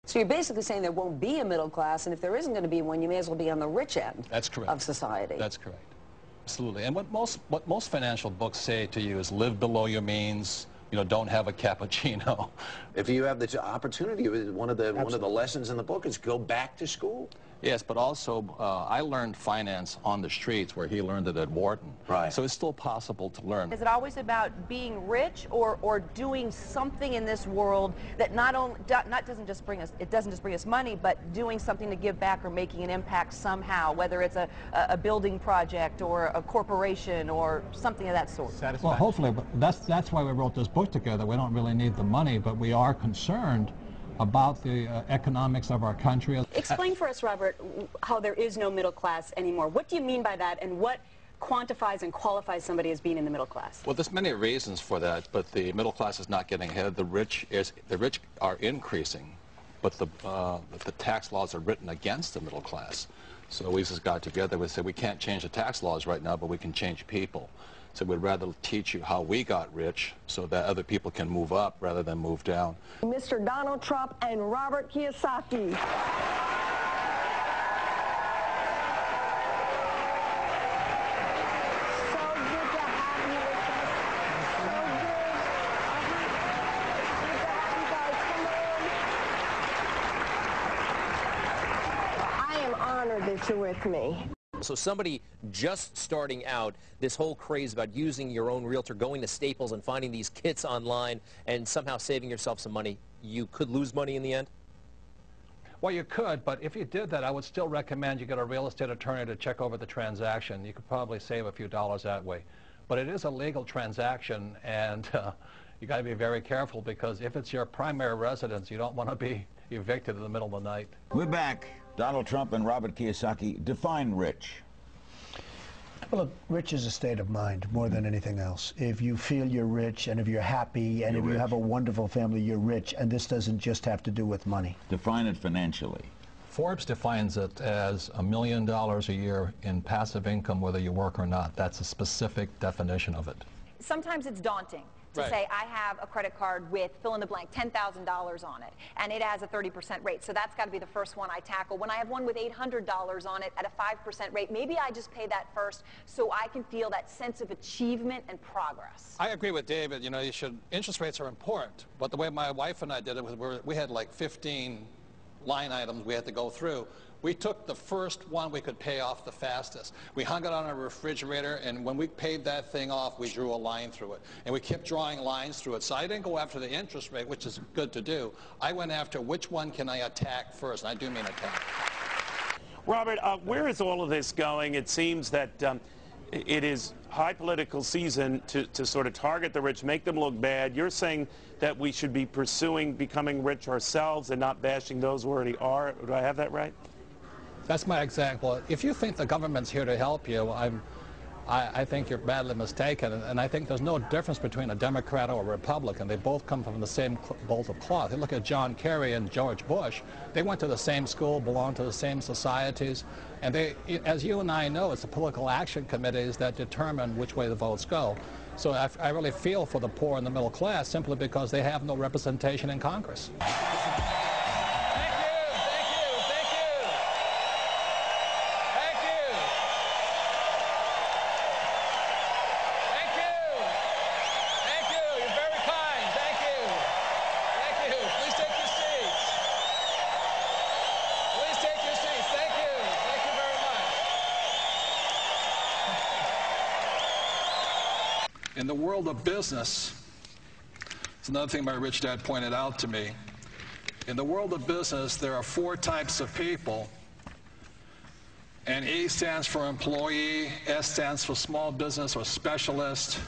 So you're basically saying there won't be a middle class, and if there isn't going to be one, you may as well be on the rich end of society. That's correct. Absolutely. And what most financial books say to you is live below your means. You know, don't have a cappuccino. If you have the opportunity, one of the lessons in the book is go back to school. Yes, but also I learned finance on the streets where he learned it at Wharton. Right. So it's still possible to learn. Is it always about being rich or doing something in this world that doesn't just bring us money, but doing something to give back or making an impact somehow, whether it's a building project or a corporation or something of that sort? Well, hopefully, but that's why we wrote this book together. We don't really need the money, but we are concerned about the economics of our country. Explain for us, Robert, how there is no middle class anymore. What do you mean by that, and what quantifies and qualifies somebody as being in the middle class? Well, there's many reasons for that, but the middle class is not getting ahead. The rich are increasing, but the tax laws are written against the middle class. So we just got together and said we can't change the tax laws right now, but we can change people. So we'd rather teach you how we got rich so that other people can move up rather than move down. Mr. Donald Trump and Robert Kiyosaki. That you're with me. So somebody just starting out, this whole craze about using your own realtor, going to Staples and finding these kits online and somehow saving yourself some money, you could lose money in the end? Well, you could, but if you did that, I would still recommend you get a real estate attorney to check over the transaction. You could probably save a few dollars that way. But it is a legal transaction, and you got to be very careful, because if it's your primary residence, you don't want to be evicted in the middle of the night. We're back. Donald Trump and Robert Kiyosaki define rich. Well, look, rich is a state of mind more than anything else. If you feel you're rich, and if you're happy, and if you have a wonderful family, you're rich. And this doesn't just have to do with money. Define it financially. Forbes defines it as $1 million a year in passive income, whether you work or not. That's a specific definition of it. Sometimes it's daunting to say, I have a credit card with fill in the blank, $10,000 on it, and it has a 30% rate, so that's got to be the first one I tackle. When I have one with $800 on it at a 5% rate, maybe I just pay that first so I can feel that sense of achievement and progress. I agree with David. You know, interest rates are important, but the way my wife and I did it was we had like 15 line items we had to go through. We took the first one we could pay off the fastest. We hung it on our refrigerator, and when we paid that thing off, we drew a line through it. And we kept drawing lines through it. So I didn't go after the interest rate, which is good to do. I went after which one can I attack first, and I do mean attack. Robert, where is all of this going? It seems that it is high political season to sort of target the rich, make them look bad. You're saying that we should be pursuing becoming rich ourselves and not bashing those who already are. Do I have that right? That's my example. If you think the government's here to help you, I think you're badly mistaken. And I think there's no difference between a Democrat or a Republican. They both come from the same bolt of cloth. You look at John Kerry and George Bush. They went to the same school, belonged to the same societies. And they, as you and I know, it's the political action committees that determine which way the votes go. So I really feel for the poor and the middle class simply because they have no representation in Congress. In the world of business, it's another thing my rich dad pointed out to me. In the world of business, there are 4 types of people, and E stands for employee, S stands for small business or specialist,